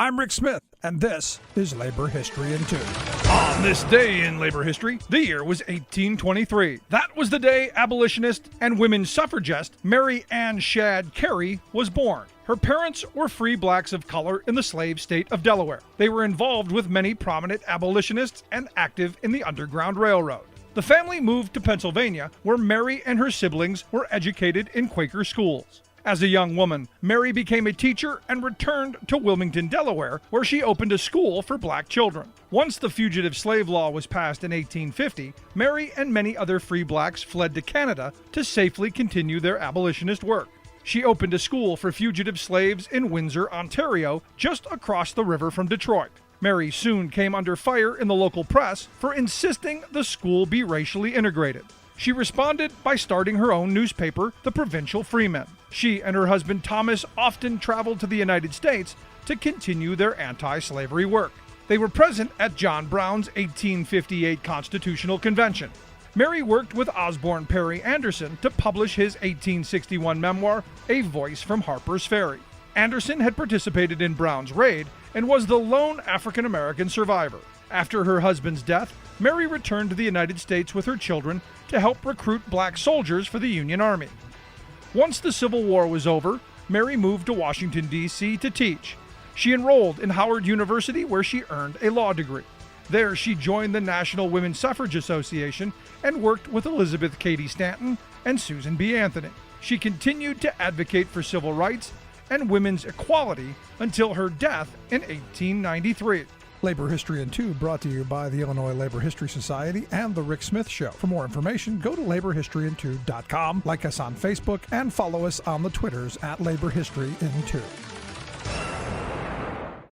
I'm Rick Smith, and this is Labor History in 2. On this day in labor history, the year was 1823. That was the day abolitionist and women's suffragist Mary Ann Shadd Cary was born. Her parents were free blacks of color in the slave state of Delaware. They were involved with many prominent abolitionists and active in the Underground Railroad. The family moved to Pennsylvania, where Mary and her siblings were educated in Quaker schools. As a young woman, Mary became a teacher and returned to Wilmington, Delaware, where she opened a school for black children. Once the fugitive slave law was passed in 1850, Mary and many other free blacks fled to Canada to safely continue their abolitionist work. She opened a school for fugitive slaves in Windsor, Ontario, just across the river from Detroit. Mary soon came under fire in the local press for insisting the school be racially integrated. She responded by starting her own newspaper, the Provincial Freeman. She and her husband Thomas often traveled to the United States to continue their anti-slavery work. They were present at John Brown's 1858 Constitutional Convention. Mary worked with Osborne Perry Anderson to publish his 1861 memoir, A Voice from Harper's Ferry. Anderson had participated in Brown's raid and was the lone African-American survivor. After her husband's death, Mary returned to the United States with her children to help recruit black soldiers for the Union Army. Once the Civil War was over, Mary moved to Washington, D.C. to teach. She enrolled in Howard University, where she earned a law degree. There, she joined the National Women's Suffrage Association and worked with Elizabeth Cady Stanton and Susan B. Anthony. She continued to advocate for civil rights and women's equality until her death in 1893. Labor History in 2 brought to you by the Illinois Labor History Society and The Rick Smith Show. For more information, go to laborhistoryin2.com, like us on Facebook, and follow us on the Twitters at Labor History in 2.